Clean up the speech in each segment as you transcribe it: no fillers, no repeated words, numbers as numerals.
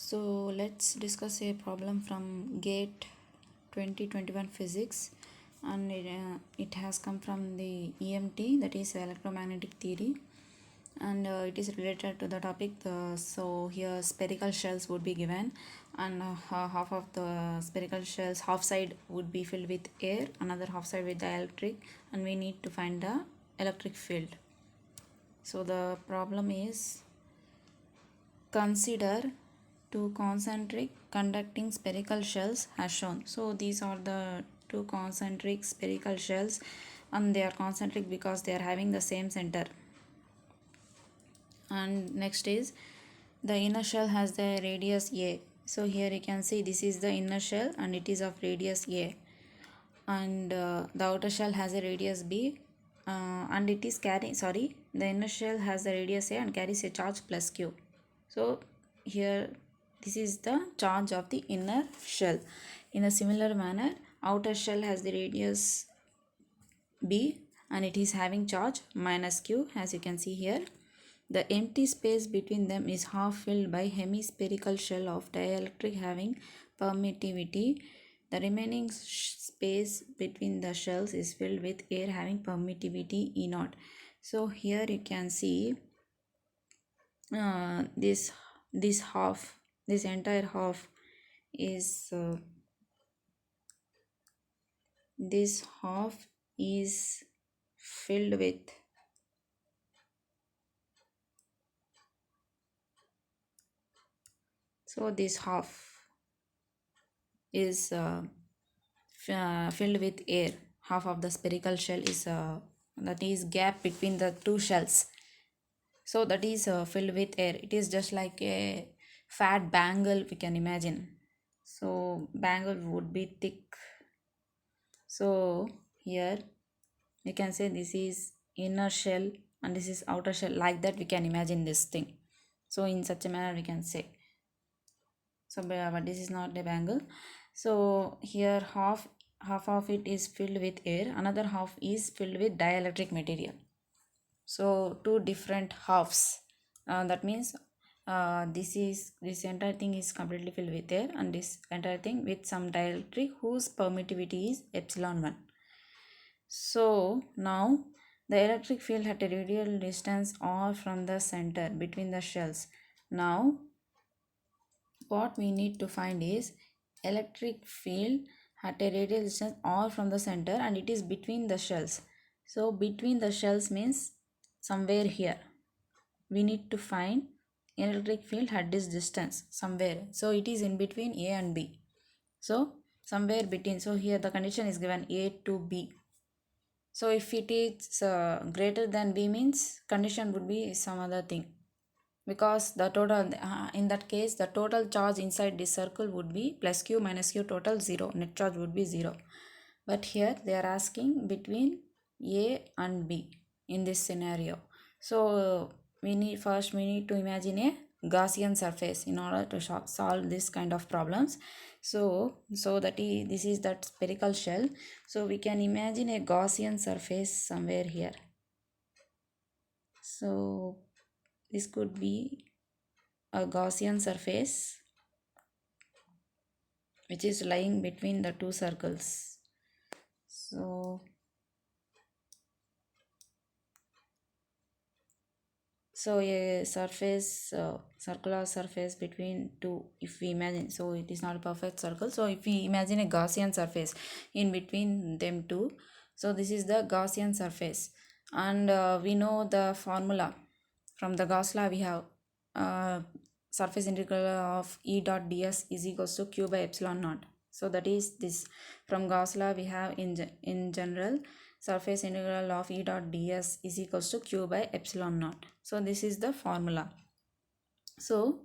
So let's discuss a problem from GATE 2021 physics, and it has come from the EMT, that is electromagnetic theory, and it is related to the topic. So here spherical shells would be given, and half of the spherical shells, half side would be filled with air, another half side with dielectric, and we need to find the electric field. So the problem is, consider two concentric conducting spherical shells as shown. So these are the two concentric spherical shells, and they are concentric because they are having the same center. And next is, the inner shell has the radius a. So here you can see this is the inner shell and it is of radius a, and the outer shell has a radius b, and it is carrying, sorry, the inner shell has the radius a and carries a charge plus q. So here this is the charge of the inner shell. In a similar manner, outer shell has the radius b and it is having charge minus q, as you can see here. The empty space between them is half filled by hemispherical shell of dielectric having permittivity. The remaining space between the shells is filled with air having permittivity E naught. So here you can see this half, this entire half is this half is filled with, so this half is filled with air. Half of the spherical shell is that is gap between the two shells, so that is filled with air. It is just like a fat bangle, we can imagine. So bangle would be thick. So here you can say this is inner shell and this is outer shell, like that we can imagine this thing. So in such a manner we can say. So but this is not a bangle. So here half of it is filled with air, another half is filled with dielectric material. So two different halves, that means this entire thing is completely filled with air, and this entire thing with some dielectric whose permittivity is epsilon 1. So now the electric field at a radial distance or from the center between the shells. Now what we need to find is electric field at a radial distance or from the center, and it is between the shells. So between the shells means somewhere here. We need to find electric field at this distance somewhere. So it is in between A and B. So somewhere between. So here the condition is given A to B. So if it is greater than B means condition would be some other thing, because the total in that case the total charge inside this circle would be plus q minus q, total 0, net charge would be 0. But here they are asking between A and B in this scenario. So we need to imagine a Gaussian surface in order to solve this kind of problems. So that this is that spherical shell. So we can imagine a Gaussian surface somewhere here. So this could be a Gaussian surface which is lying between the two circles. So a surface, circular surface between two, if we imagine, so it is not a perfect circle. So if we imagine a Gaussian surface in between them two, so this is the Gaussian surface, and we know the formula from the Gauss law. We have surface integral of E dot ds is equals to q by epsilon naught. So that is this, from Gauss law we have in general surface integral of E dot ds is equals to q by epsilon naught. So this is the formula. So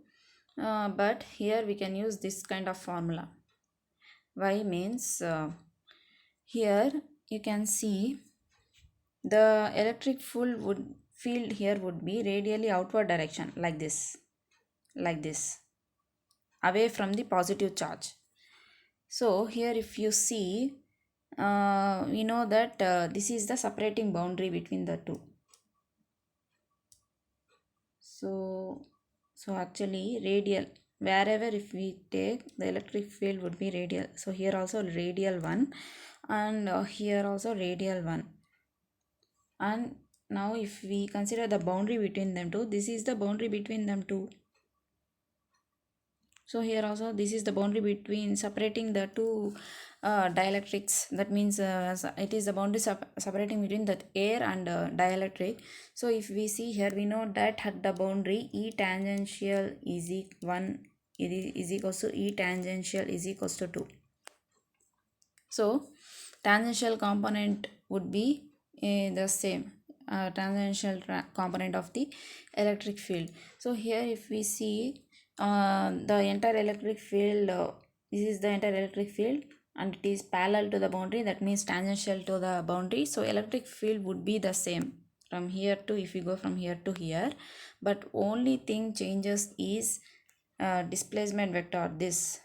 but here we can use this kind of formula. Why means here you can see the electric field here would be radially outward direction, like this, away from the positive charge. So here if you see, we know that this is the separating boundary between the two. So actually radial, wherever if we take, the electric field would be radial. So here also radial one, and here also radial one. And now if we consider the boundary between them two, this is the boundary between them two. So here also this is the boundary between separating the two dielectrics. That means it is the boundary separating between the air and dielectric. So if we see here, we know that at the boundary E tangential is equals to E tangential is equals to 2. So tangential component would be the same, tangential component of the electric field. So here if we see the entire electric field, this is the entire electric field and it is parallel to the boundary, that means tangential to the boundary. So electric field would be the same from here to, if we go from here to here, but only thing changes is displacement vector, this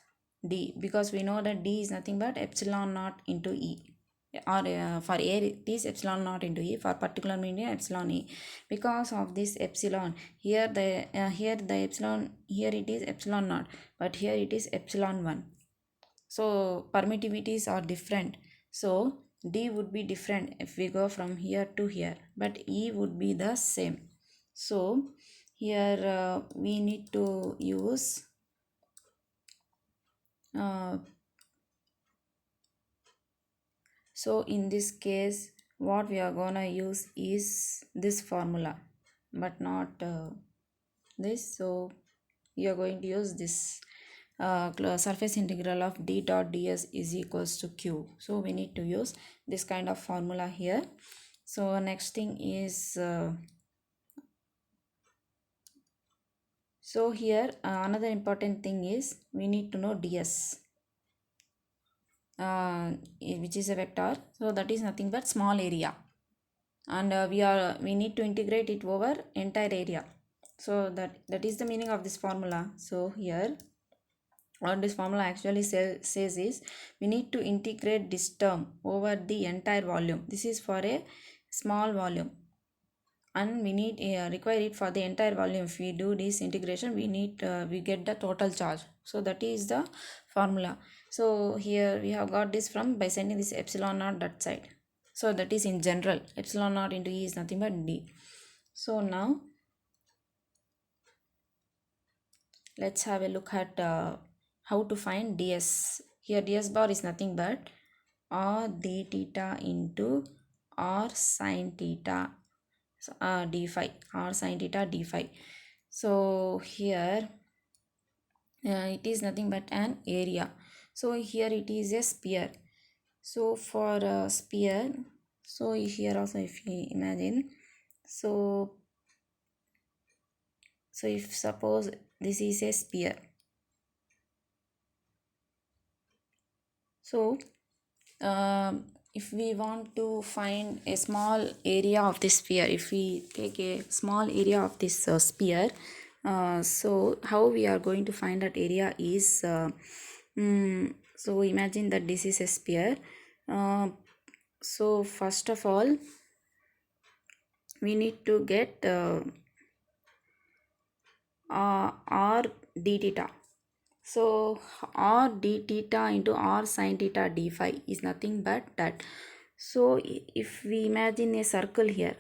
d, because we know that d is nothing but epsilon naught into E, or for air it is epsilon naught into E, for particular medium epsilon E. Because of this epsilon, here the epsilon, here it is epsilon naught, but here it is epsilon 1. So permittivities are different, so D would be different if we go from here to here, but E would be the same. So here we need to use so in this case what we are gonna use is this formula, but not this. So we are going to use this surface integral of d dot ds is equals to q. So we need to use this kind of formula here. So next thing is so here another important thing is we need to know ds, which is a vector. So that is nothing but small area, and we need to integrate it over entire area. So that is the meaning of this formula. So here what this formula actually says is we need to integrate this term over the entire volume. This is for a small volume, and we need require it for the entire volume. If we do this integration, we need we get the total charge. So that is the formula. So here we have got this from by sending this epsilon naught that side. So that is in general, epsilon naught into E is nothing but D. So now let's have a look at how to find ds. Here ds bar is nothing but r d theta into r sin theta d phi, r sin theta d phi. So here it is nothing but an area. So here it is a sphere. So for a sphere, so here also if we imagine, so if suppose this is a sphere, so if we want to find a small area of this sphere, if we take a small area of this sphere, so how we are going to find that area is so imagine that this is a sphere. So first of all we need to get r d theta. So r d theta into r sin theta d phi is nothing but that. So if we imagine a circle here,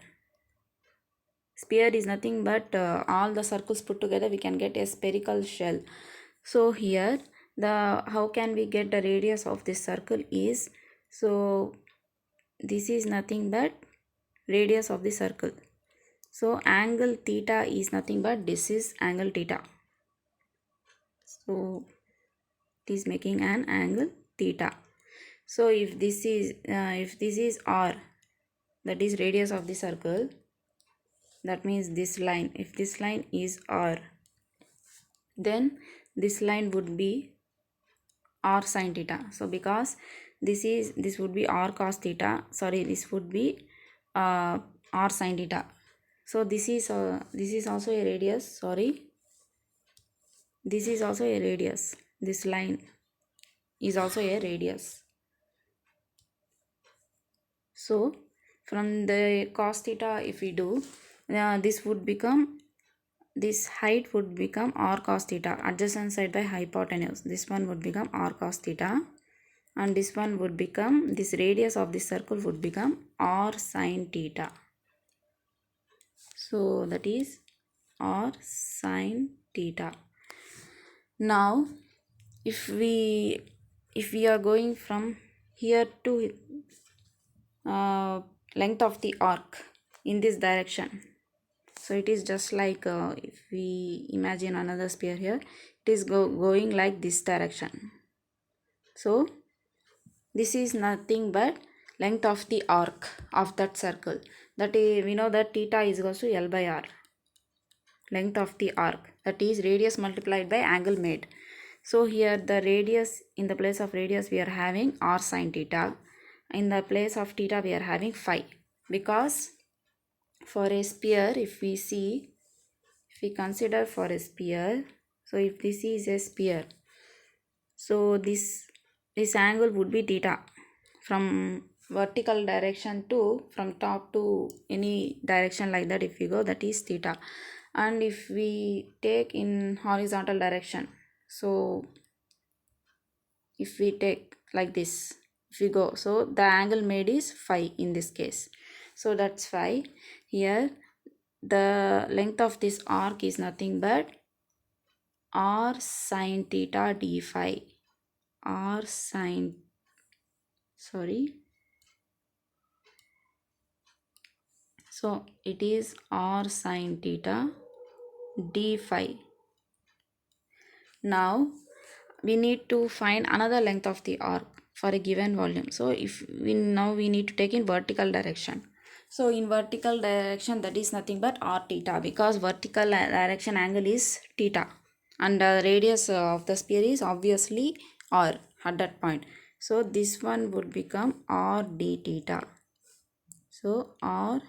sphere is nothing but all the circles put together, we can get a spherical shell. So here the how can we get the radius of this circle is, so this is nothing but radius of the circle. So angle theta is nothing but this is angle theta. So it is making an angle theta. So if this is r, that is radius of the circle, that means this line, if this line is r, then this line would be r sin theta. So because this would be r cos theta, sorry, this would be r sin theta. So this is also a radius, sorry, this is also a radius, this line is also a radius. So from the cos theta if we do, this would become this height would become r cos theta, adjacent side by hypotenuse. This one would become r cos theta, and this one would become, this radius of this circle would become r sin theta. So that is r sin theta. Now if we are going from here to length of the arc in this direction, so it is just like if we imagine another sphere here, it is going like this direction. So this is nothing but length of the arc of that circle. That is, we know that theta is equal to L by R, length of the arc, that is radius multiplied by angle made. So here the radius, in the place of radius we are having r sin theta, in the place of theta we are having phi, because for a sphere, if we see, if we consider for a sphere, so if this is a sphere, so this angle would be theta from vertical direction to, from top to any direction like that, if we go, that is theta. And if we take in horizontal direction, so if we take like this, if we go, so the angle made is phi in this case, so that's phi. Here the length of this arc is nothing but r sin theta d phi, r sin, sorry, so it is r sin theta d phi. Now we need to find another length of the arc for a given volume. So if we now we need to take in vertical direction. So in vertical direction, that is nothing but r theta, because vertical direction angle is theta, and the radius of the sphere is obviously r at that point. So this one would become r d theta. So r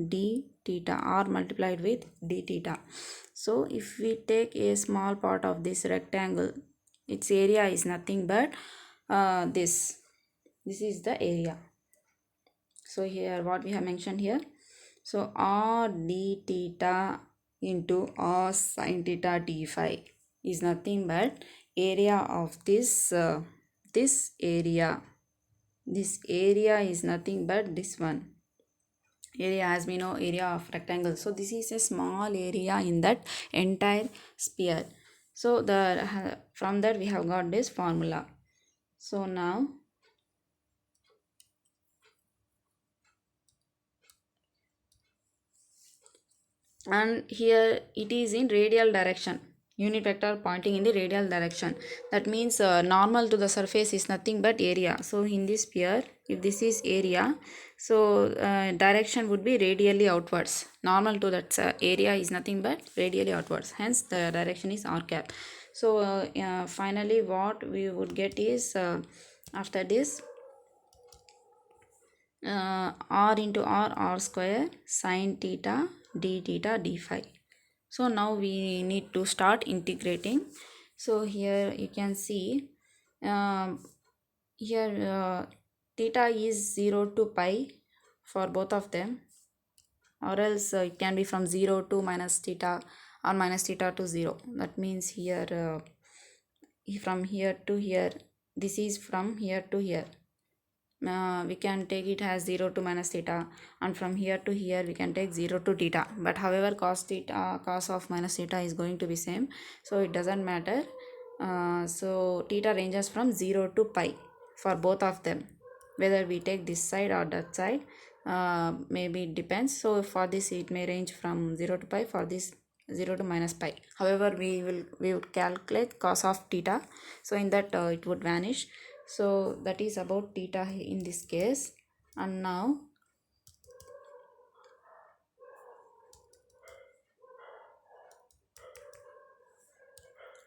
d theta, r multiplied with d theta. So if we take a small part of this rectangle, its area is nothing but this is the area. So here what we have mentioned here, so r d theta into r sin theta d phi is nothing but area of this area. This area is nothing but this one area, as we know, area of rectangle. So this is a small area in that entire sphere. So the from that we have got this formula. So now and here it is in radial direction, unit vector pointing in the radial direction. That means normal to the surface is nothing but area. So in this sphere, if this is area, so direction would be radially outwards. Normal to that area is nothing but radially outwards, hence the direction is r cap. So finally what we would get is after this r into r square sin theta d theta d phi. So now we need to start integrating. So here you can see here theta is 0 to pi for both of them, or else it can be from 0 to minus theta or minus theta to 0. That means here from here to here, this is from here to here. We can take it as 0 to minus theta, and from here to here we can take 0 to theta, but however cos theta, cos of minus theta is going to be same, so it doesn't matter. So theta ranges from 0 to pi for both of them, whether we take this side or that side, maybe it depends. So for this it may range from 0 to pi, for this 0 to minus pi. However, we would calculate cos of theta, so in that it would vanish. So that is about theta in this case. And now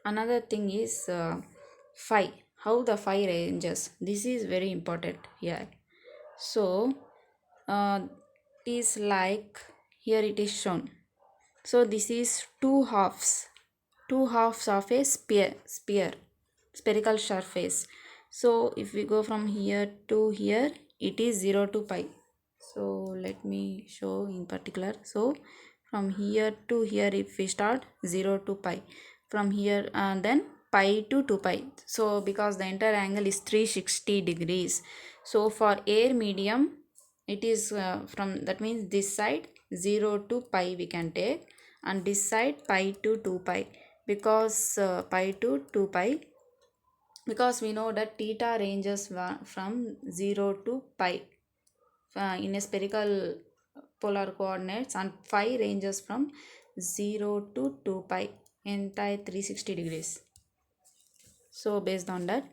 another thing is phi, how the phi ranges. This is very important here. So it is like here it is shown. So this is two halves of a spherical surface. So if we go from here to here, it is 0 to pi. So let me show in particular. So from here to here, if we start 0 to pi, from here and then pi to 2 pi. So because the entire angle is 360 degrees, so for air medium it is from, that means this side 0 to pi we can take, and this side pi to 2 pi, because pi to 2 pi, because we know that theta ranges from 0 to pi in a spherical polar coordinates, and phi ranges from 0 to 2 pi, entire 360 degrees. So based on that,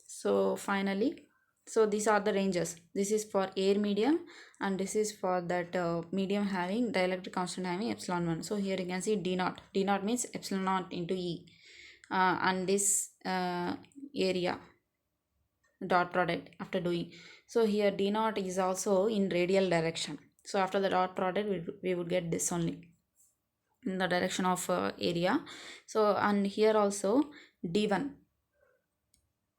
so finally, so these are the ranges. This is for air medium, and this is for that medium having dielectric constant having epsilon 1. So here you can see d naught. D naught means epsilon naught into E, and this area dot product after doing. So here d naught is also in radial direction. So after the dot product, we would get this only in the direction of area. So and here also d1,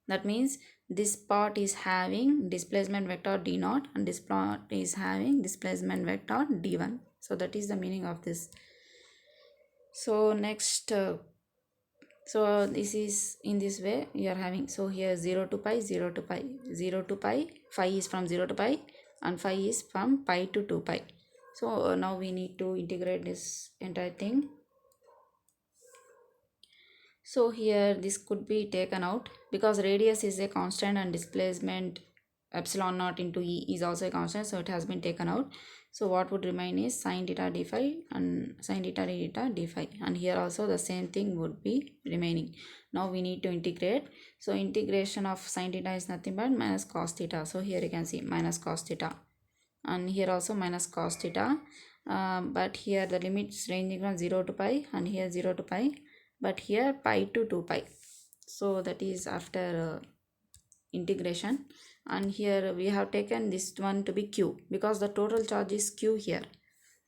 that means this part is having displacement vector d naught, and this part is having displacement vector d1. So that is the meaning of this. So next so this is in this way we are having. So here 0 to pi, 0 to pi, 0 to pi, phi is from 0 to pi, and phi is from pi to 2 pi. So now we need to integrate this entire thing. So here this could be taken out, because radius is a constant and displacement epsilon naught into E is also a constant, so it has been taken out. So what would remain is sine theta d phi and sine theta d theta d phi, and here also the same thing would be remaining. Now we need to integrate. So integration of sine theta is nothing but minus cos theta. So here you can see minus cos theta, and here also minus cos theta, but here the limits ranging from 0 to pi, and here 0 to pi, but here pi to 2 pi. So that is after integration. And here we have taken this one to be q, because the total charge is q here,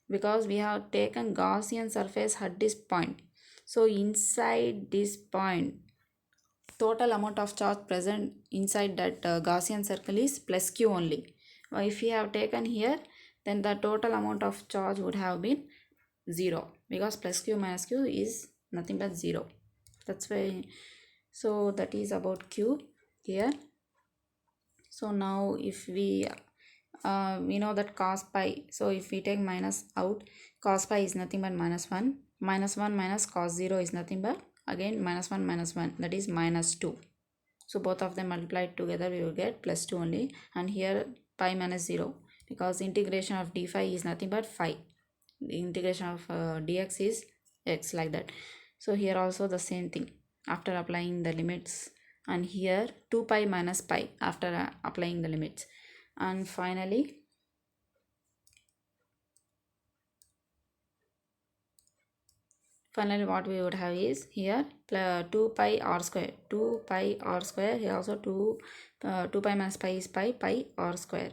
because we have taken Gaussian surface at this point. So inside this point, total amount of charge present inside that Gaussian circle is plus q only. If we have taken here, then the total amount of charge would have been 0, because plus q minus q is nothing but 0. That's why. So that is about q here. So now if we know that cos pi, so if we take minus out, cos pi is nothing but minus 1, minus 1 minus cos 0 is nothing but again minus 1, that is minus 2. So both of them multiplied together we will get plus 2 only, and here pi minus 0, because integration of d phi is nothing but phi, the integration of dx is x, like that. So here also the same thing after applying the limits, and here 2 pi minus pi after applying the limits. And finally what we would have is here 2 pi r square, 2 pi r square, here also 2 pi minus pi is pi r square.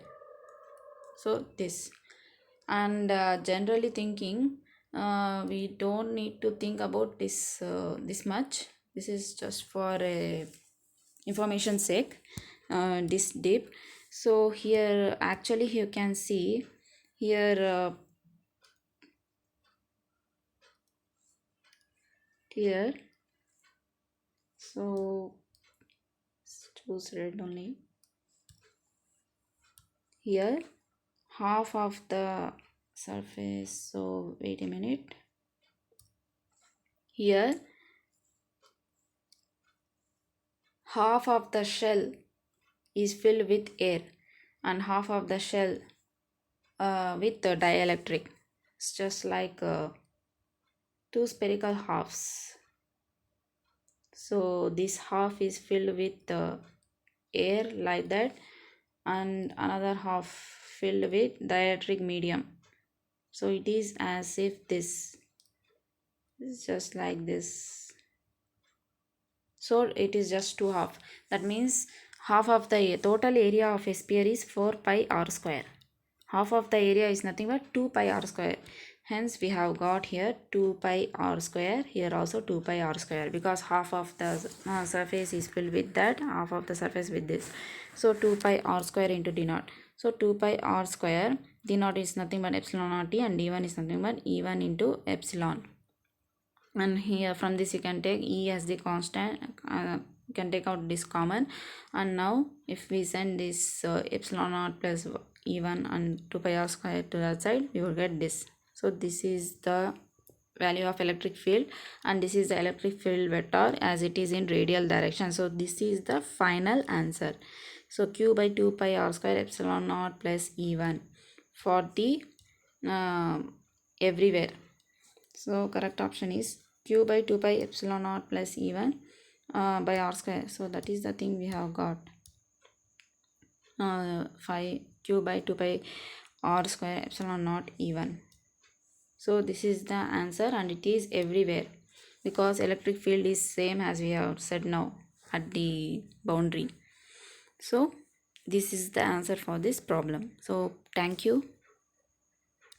So this, and generally thinking we don't need to think about this this much. This is just for information sake, this deep. So here actually you can see here here, so choose red only. Here half of the surface, so wait a minute, here half of the shell is filled with air, and half of the shell with the dielectric. It's just like two spherical halves. So this half is filled with air, like that, and another half filled with dielectric medium. So it is as if this is just like this. So it is just two half. That means half of the total area of a sphere is 4 pi r square. Half of the area is nothing but 2 pi r square. Hence we have got here 2 pi r square, here also 2 pi r square, because half of the surface is filled with that, half of the surface with this. So 2 pi r square into d naught. So 2 pi r square d naught is nothing but epsilon naught t, and d1 is nothing but e1 into epsilon. And here from this you can take e as the constant, you can take out this common, and now if we send this epsilon naught plus e1 and 2 pi r square to that side, we will get this. So this is the value of electric field, and this is the electric field vector as it is in radial direction. So this is the final answer. So q by 2 pi r square epsilon naught plus e1 for the everywhere. So correct option is q by 2 pi epsilon naught plus e1 by r square. So that is the thing we have got. 5 q by 2 pi r square epsilon naught e1. So this is the answer, and it is everywhere because electric field is same as we have said now at the boundary. So this is the answer for this problem. So thank you.